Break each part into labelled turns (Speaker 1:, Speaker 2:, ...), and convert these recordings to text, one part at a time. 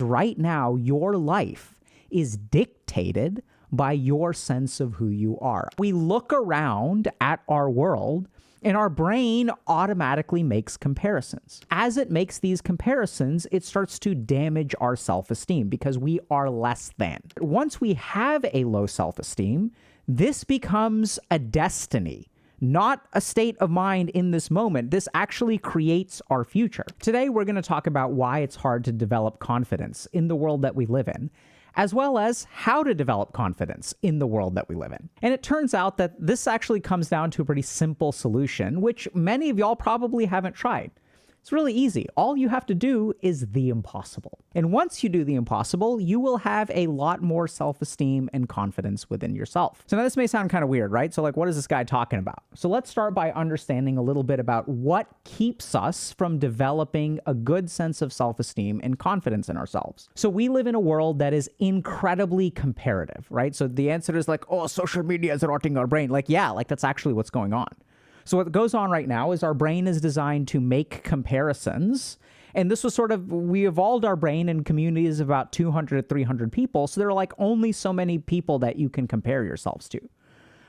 Speaker 1: right now, your life is dictated by your sense of who you are. We look around at our world and our brain automatically makes comparisons. As it makes these comparisons, it starts to damage our self-esteem because we are less than. Once we have a low self-esteem, this becomes a destiny, not a state of mind in this moment. This actually creates our future. Today, we're going to talk about why it's hard to develop confidence in the world that we live in, as well as how to develop confidence in the world that we live in. And it turns out that this actually comes down to a pretty simple solution, which many of y'all probably haven't tried. It's really easy. All you have to do is the impossible. And once you do the impossible, you will have a lot more self-esteem and confidence within yourself. So now this may sound kind of weird, right? So like, what is this guy talking about? So let's start by understanding a little bit about what keeps us from developing a good sense of self-esteem and confidence in ourselves. So we live in a world that is incredibly comparative, right? So the answer is like, oh, social media is rotting our brain. Like, yeah, like that's actually what's going on. So what goes on right now is our brain is designed to make comparisons. And this was we evolved our brain in communities of about 200 to 300 people. So there are like only so many people that you can compare yourselves to.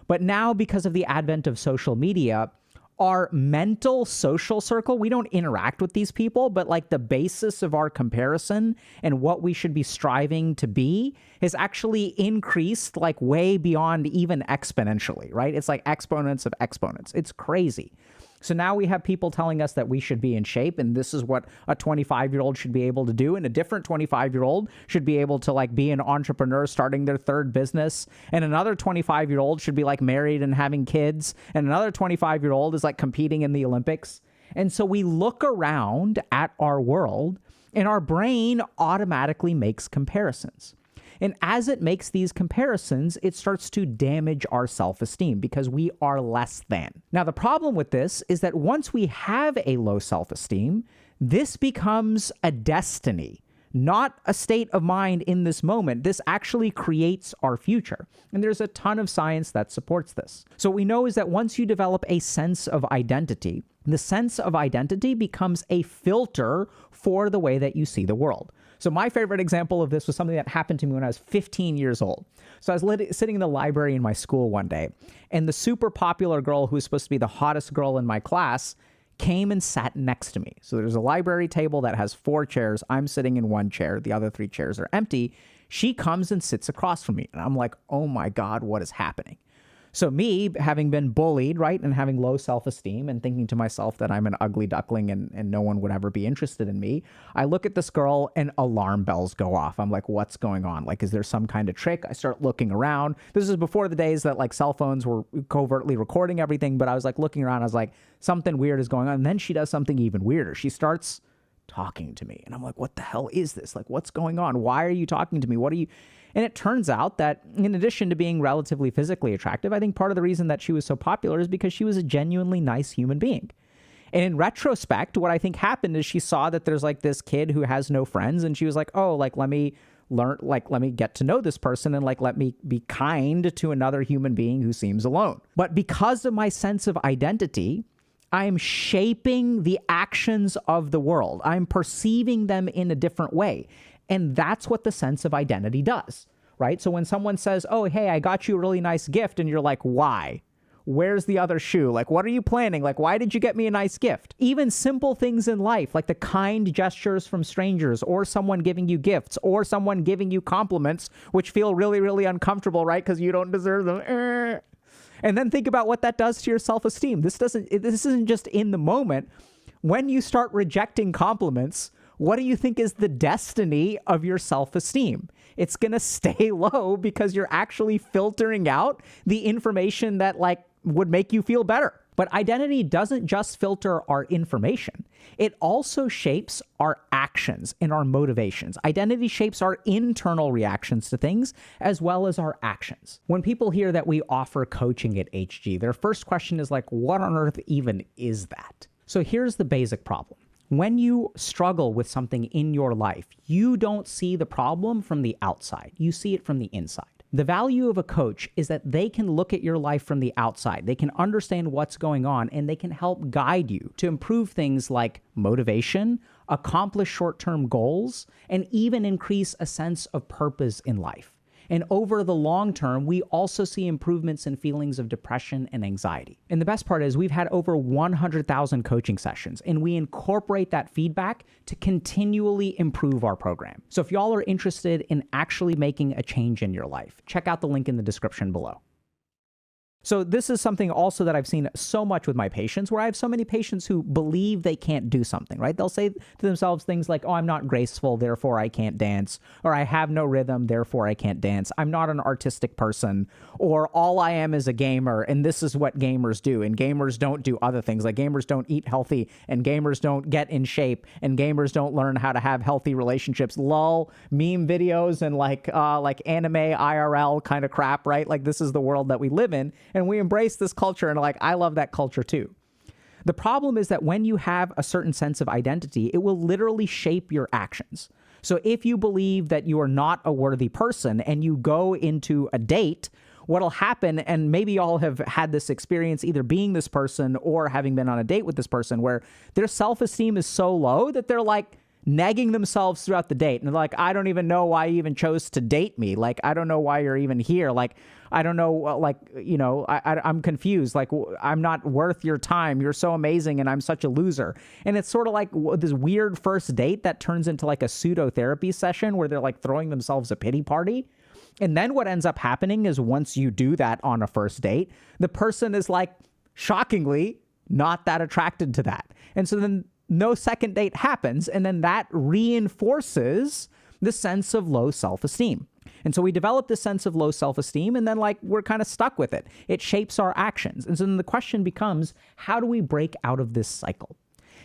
Speaker 1: But now, because of the advent of social media, our mental social circle, we don't interact with these people, but like the basis of our comparison and what we should be striving to be has actually increased like way beyond even exponentially, right? It's like exponents of exponents. It's crazy. So now we have people telling us that we should be in shape, and this is what a 25-year-old should be able to do, and a different 25-year-old should be able to like be an entrepreneur starting their third business, and another 25-year-old should be like married and having kids, and another 25-year-old is like competing in the Olympics. And so we look around at our world, and our brain automatically makes comparisons. And as it makes these comparisons, it starts to damage our self-esteem because we are less than. Now, the problem with this is that once we have a low self-esteem, this becomes a destiny, not a state of mind in this moment. This actually creates our future. And there's a ton of science that supports this. So what we know is that once you develop a sense of identity, the sense of identity becomes a filter for the way that you see the world. So my favorite example of this was something that happened to me when I was 15 years old. So I was sitting in the library in my school one day, and the super popular girl who was supposed to be the hottest girl in my class came and sat next to me. So there's a library table that has 4 chairs. I'm sitting in one chair. The other 3 chairs are empty. She comes and sits across from me. And I'm like, oh my God, what is happening? So me, having been bullied, right, and having low self-esteem and thinking to myself that I'm an ugly duckling and no one would ever be interested in me, I look at this girl and alarm bells go off. I'm like, what's going on? Like, is there some kind of trick? I start looking around. This is before the days that like cell phones were covertly recording everything, but I was like looking around. I was like, something weird is going on. And then she does something even weirder. She starts talking to me. And I'm like, what the hell is this? Like, what's going on? Why are you talking to me? What are you... And it turns out that in addition to being relatively physically attractive, I think part of the reason that she was so popular is because she was a genuinely nice human being. And in retrospect, what I think happened is she saw that there's like this kid who has no friends, and she was like, oh, like, let me learn, like, let me get to know this person, and like, let me be kind to another human being who seems alone. But because of my sense of identity, I'm shaping the actions of the world. I'm perceiving them in a different way. And that's what the sense of identity does, right? So when someone says, oh, hey, I got you a really nice gift, and you're like, why? Where's the other shoe? Like, what are you planning? Like, why did you get me a nice gift? Even simple things in life, like the kind gestures from strangers, or someone giving you gifts, or someone giving you compliments, which feel really, really uncomfortable, right? Because you don't deserve them. And then think about what that does to your self-esteem. This isn't just in the moment. When you start rejecting compliments, what do you think is the destiny of your self-esteem? It's going to stay low because you're actually filtering out the information that like would make you feel better. But identity doesn't just filter our information. It also shapes our actions and our motivations. Identity shapes our internal reactions to things as well as our actions. When people hear that we offer coaching at HG, their first question is like, what on earth even is that? So here's the basic problem. When you struggle with something in your life, you don't see the problem from the outside. You see it from the inside. The value of a coach is that they can look at your life from the outside. They can understand what's going on, and they can help guide you to improve things like motivation, accomplish short-term goals, and even increase a sense of purpose in life. And over the long term, we also see improvements in feelings of depression and anxiety. And the best part is we've had over 100,000 coaching sessions, and we incorporate that feedback to continually improve our program. So if y'all are interested in actually making a change in your life, check out the link in the description below. So this is something also that I've seen so much with my patients, where I have so many patients who believe they can't do something, right? They'll say to themselves things like, oh, I'm not graceful, therefore I can't dance, or I have no rhythm, therefore I can't dance. I'm not an artistic person, or all I am is a gamer, and this is what gamers do, and gamers don't do other things, like gamers don't eat healthy, and gamers don't get in shape, and gamers don't learn how to have healthy relationships. Lol, meme videos and like anime IRL kind of crap, right? Like this is the world that we live in. And we embrace this culture, and like, I love that culture too. The problem is that when you have a certain sense of identity, it will literally shape your actions. So if you believe that you are not a worthy person and you go into a date, what'll happen, and maybe y'all have had this experience either being this person or having been on a date with this person, where their self-esteem is so low that they're like nagging themselves throughout the date. And they're like, I don't even know why you even chose to date me. Like, I don't know why you're even here. Like, I don't know, like, you know, I'm confused. Like, I'm not worth your time. You're so amazing, and I'm such a loser. And it's sort of like this weird first date that turns into like a pseudo therapy session where they're like throwing themselves a pity party. And then what ends up happening is once you do that on a first date, the person is like, shockingly, not that attracted to that. And so then no second date happens, and then that reinforces the sense of low self-esteem. And so we develop this sense of low self-esteem, and then like we're kind of stuck with it. It shapes our actions. And so then the question becomes, how do we break out of this cycle?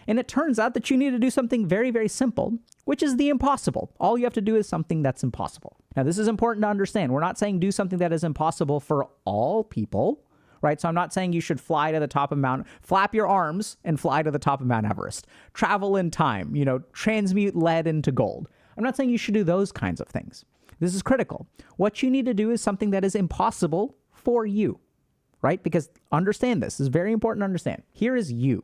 Speaker 1: And it turns out that you need to do something very, very simple, which is the impossible. All you have to do is something that's impossible. Now, this is important to understand. We're not saying do something that is impossible for all people, right? So I'm not saying you should fly to the top of flap your arms and fly to the top of Mount Everest, travel in time, transmute lead into gold. I'm not saying you should do those kinds of things. This is critical. What you need to do is something that is impossible for you, right? Because understand this is very important to understand. Here is you.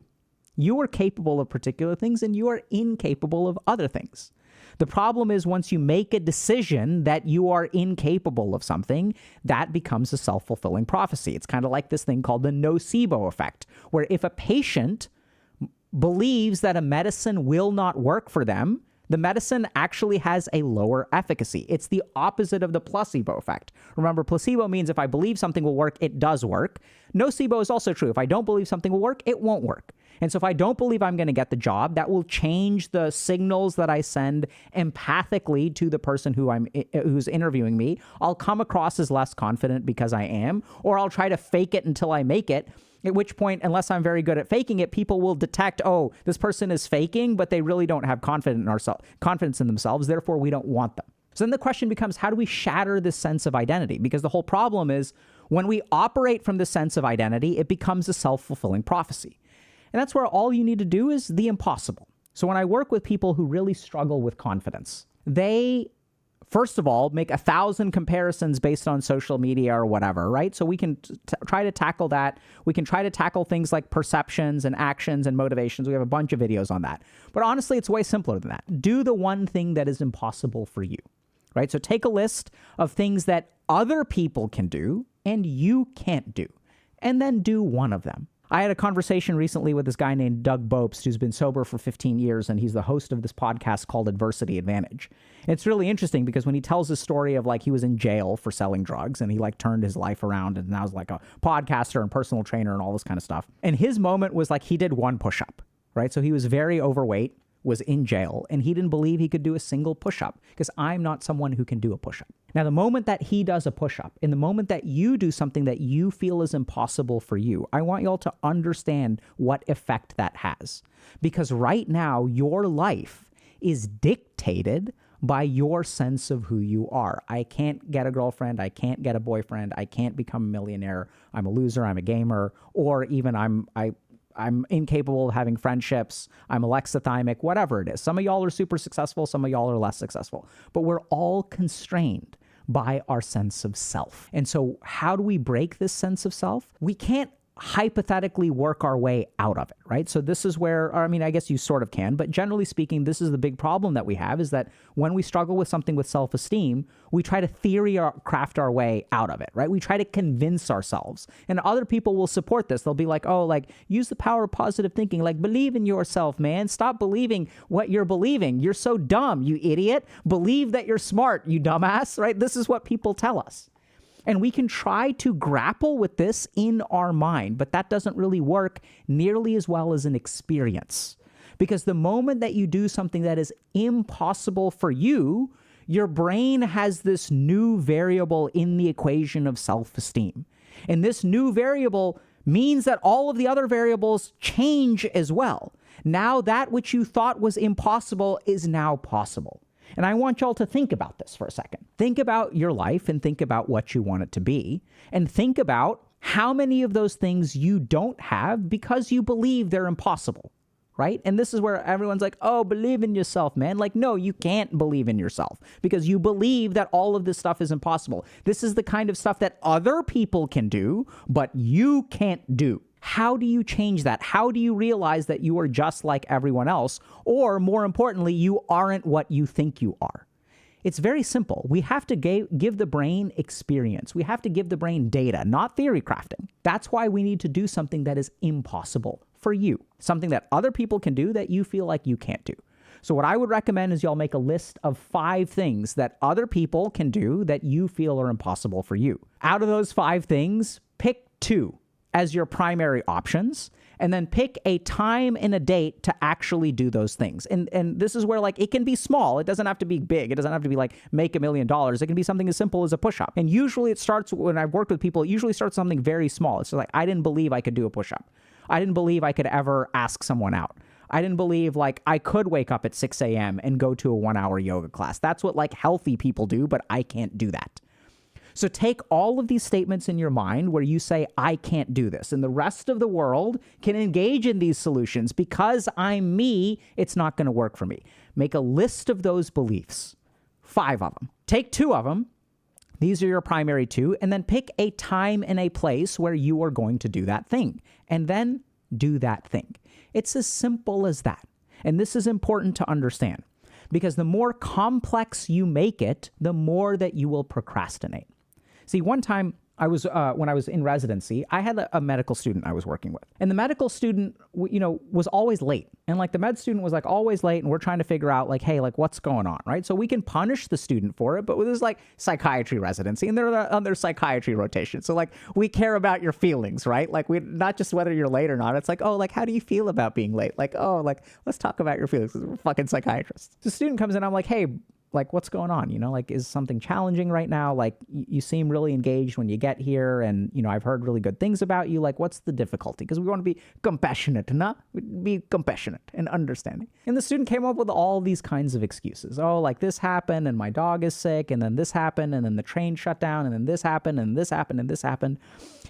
Speaker 1: You are capable of particular things, and you are incapable of other things. The problem is once you make a decision that you are incapable of something, that becomes a self-fulfilling prophecy. It's kind of like this thing called the nocebo effect, where if a patient believes that a medicine will not work for them, the medicine actually has a lower efficacy. It's the opposite of the placebo effect. Remember, placebo means if I believe something will work, it does work. Nocebo is also true. If I don't believe something will work, it won't work. And so if I don't believe I'm going to get the job, that will change the signals that I send empathically to the person who's interviewing me. I'll come across as less confident because I am, or I'll try to fake it until I make it. At which point, unless I'm very good at faking it, people will detect, oh, this person is faking, but they really don't have confidence in themselves. Therefore, we don't want them. So then the question becomes, how do we shatter this sense of identity? Because the whole problem is when we operate from this sense of identity, it becomes a self-fulfilling prophecy. And that's where all you need to do is the impossible. So when I work with people who really struggle with confidence, they, first of all, make 1,000 comparisons based on social media or whatever, right? So we can try to tackle that. We can try to tackle things like perceptions and actions and motivations. We have a bunch of videos on that. But honestly, it's way simpler than that. Do the one thing that is impossible for you, right? So take a list of things that other people can do and you can't do, and then do one of them. I had a conversation recently with this guy named Doug Bopst, who's been sober for 15 years, and he's the host of this podcast called Adversity Advantage. And it's really interesting because when he tells his story of like he was in jail for selling drugs and he like turned his life around and now is like a podcaster and personal trainer and all this kind of stuff. And his moment was like he did one push-up, right? So he was very overweight, was in jail, and he didn't believe he could do a single push-up because I'm not someone who can do a push-up. Now, the moment that he does a push-up, in the moment that you do something that you feel is impossible for you, I want y'all to understand what effect that has. Because right now, your life is dictated by your sense of who you are. I can't get a girlfriend. I can't get a boyfriend. I can't become a millionaire. I'm a loser. I'm a gamer. Or even I'm incapable of having friendships. I'm alexithymic, whatever it is. Some of y'all are super successful. Some of y'all are less successful. But we're all constrained by our sense of self. And so how do we break this sense of self? We can't hypothetically work our way out of it, right? So this is where, or I mean, I guess you sort of can, but generally speaking, this is the big problem that we have, is that when we struggle with something with self-esteem, we try to theory or craft our way out of it, right? We try to convince ourselves, and other people will support this. They'll be like, oh, like, use the power of positive thinking, like, believe in yourself, man. Stop believing what you're believing. You're so dumb, you idiot. Believe that you're smart, you dumbass, right? This is what people tell us. And we can try to grapple with this in our mind, but that doesn't really work nearly as well as an experience. Because the moment that you do something that is impossible for you, your brain has this new variable in the equation of self-esteem. And this new variable means that all of the other variables change as well. Now that which you thought was impossible is now possible. And I want y'all to think about this for a second. Think about your life and think about what you want it to be. And think about how many of those things you don't have because you believe they're impossible, right? And this is where everyone's like, oh, believe in yourself, man. Like, no, you can't believe in yourself because you believe that all of this stuff is impossible. This is the kind of stuff that other people can do, but you can't do. How do you change that? How do you realize that you are just like everyone else? Or more importantly, you aren't what you think you are? It's very simple. We have to give the brain experience. We have to give the brain data, not theory crafting. That's why we need to do something that is impossible for you, something that other people can do that you feel like you can't do. So what I would recommend is y'all make a list of 5 things that other people can do that you feel are impossible for you. Out of those 5 things, pick 2 as your primary options, and then pick a time and a date to actually do those things. And this is where, like, it can be small. It doesn't have to be big. It doesn't have to be like make $1 million. It can be something as simple as a push-up. And usually it starts, when I've worked with people, it usually starts something very small. It's just like, I didn't believe I could do a push-up. I didn't believe I could ever ask someone out. I didn't believe, like, I could wake up at 6 a.m. and go to a 1-hour yoga class. That's what, like, healthy people do, but I can't do that. So take all of these statements in your mind where you say, I can't do this, and the rest of the world can engage in these solutions. Because I'm me, it's not going to work for me. Make a list of those beliefs, 5 of them. Take 2 of them. These are your primary 2, and then pick a time and a place where you are going to do that thing, and then do that thing. It's as simple as that. And this is important to understand, because the more complex you make it, the more that you will procrastinate. See, one time when I was in residency, I had a medical student I was working with, and the medical student, was always late. And like the med student was like always late, and we're trying to figure out like, hey, like what's going on, right? So we can punish the student for it, but this is like psychiatry residency, and they're on their psychiatry rotation. So like we care about your feelings, right? Like we not just whether you're late or not. It's like, oh, like how do you feel about being late? Like, oh, like let's talk about your feelings. We're fucking psychiatrists. So the student comes in, I'm like, hey, like, what's going on? Like, is something challenging right now? Like, you seem really engaged when you get here, and, I've heard really good things about you. Like, what's the difficulty? Because we want to be compassionate, be compassionate and understanding. And the student came up with all these kinds of excuses. Oh, like this happened, and my dog is sick, and then this happened, and then the train shut down, and then this happened, and this happened, and this happened.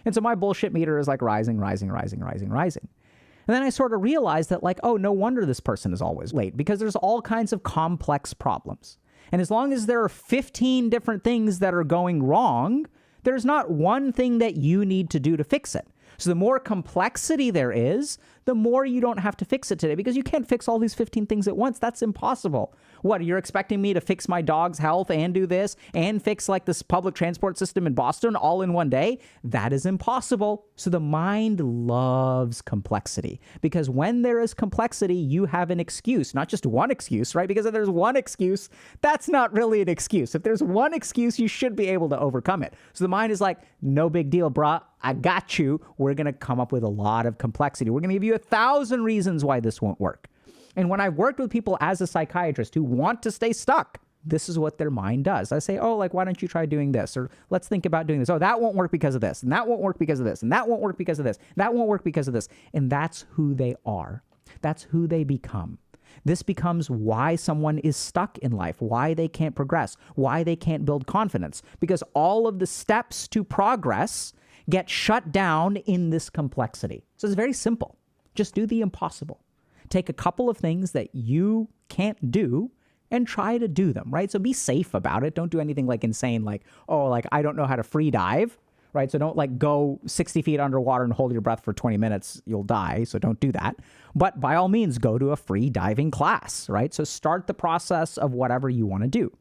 Speaker 1: And so my bullshit meter is like rising. And then I sort of realized that, like, oh, no wonder this person is always late, because there's all kinds of complex problems. And as long as there are 15 different things that are going wrong, there's not one thing that you need to do to fix it. So the more complexity there is, the more you don't have to fix it today, because you can't fix all these 15 things at once. That's impossible. What, you're expecting me to fix my dog's health and do this and fix like this public transport system in Boston all in one day? That is impossible. So the mind loves complexity, because when there is complexity, you have an excuse, not just one excuse, right? Because if there's one excuse, that's not really an excuse. If there's one excuse, you should be able to overcome it. So the mind is like, no big deal, brah. I got you. We're going to come up with a lot of complexity. We're going to give you 1,000 reasons why this won't work. And when I've worked with people as a psychiatrist who want to stay stuck, this is what their mind does. I say, oh, like, why don't you try doing this? Or let's think about doing this. Oh, that won't work because of this. And that won't work because of this. And that won't work because of this. That won't work because of this. And that's who they are. That's who they become. This becomes why someone is stuck in life, why they can't progress, why they can't build confidence. Because all of the steps to progress get shut down in this complexity. So it's very simple. Just do the impossible. Take a couple of things that you can't do and try to do them, right? So be safe about it. Don't do anything like insane, like, oh, like I don't know how to free dive, right? So don't like go 60 feet underwater and hold your breath for 20 minutes. You'll die. So don't do that. But by all means, go to a free diving class, right? So start the process of whatever you want to do.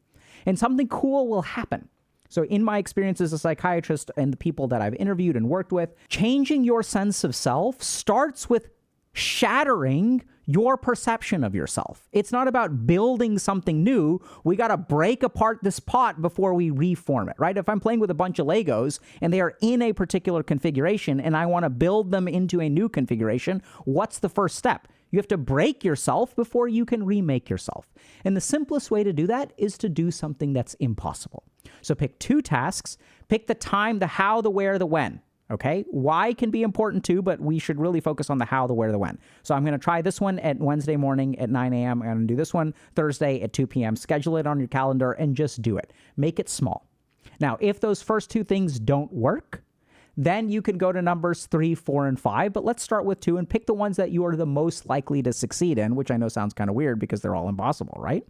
Speaker 1: And something cool will happen. So in my experience as a psychiatrist and the people that I've interviewed and worked with, changing your sense of self starts with shattering your perception of yourself. It's not about building something new. We got to break apart this pot before we reform it, right? If I'm playing with a bunch of Legos and they are in a particular configuration and I want to build them into a new configuration, what's the first step? You have to break yourself before you can remake yourself. And the simplest way to do that is to do something that's impossible. So pick 2 tasks, pick the time, the how, the where, the when. Okay, why can be important too, but we should really focus on the how, the where, the when. So I'm going to try this one at Wednesday morning at 9 a.m. I'm going to do this one Thursday at 2 p.m. Schedule it on your calendar and just do it. Make it small. Now, if those first 2 things don't work, then you can go to numbers 3, 4, and 5. But let's start with 2 and pick the ones that you are the most likely to succeed in, which I know sounds kind of weird because they're all impossible, right?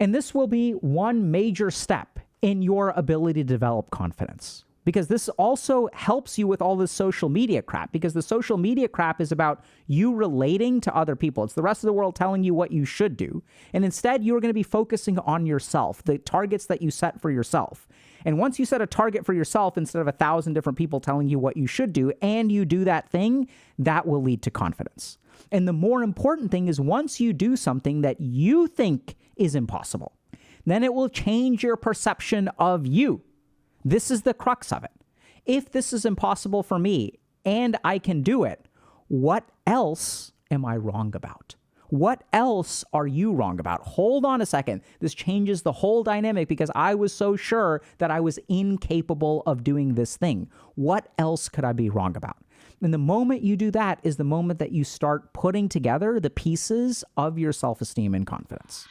Speaker 1: And this will be one major step in your ability to develop confidence. Because this also helps you with all this social media crap, because the social media crap is about you relating to other people. It's the rest of the world telling you what you should do. And instead, you're going to be focusing on yourself, the targets that you set for yourself. And once you set a target for yourself instead of 1,000 different people telling you what you should do, and you do that thing, that will lead to confidence. And the more important thing is once you do something that you think is impossible, then it will change your perception of you. This is the crux of it. If this is impossible for me and I can do it, what else am I wrong about? What else are you wrong about? Hold on a second. This changes the whole dynamic because I was so sure that I was incapable of doing this thing. What else could I be wrong about? And the moment you do that is the moment that you start putting together the pieces of your self-esteem and confidence.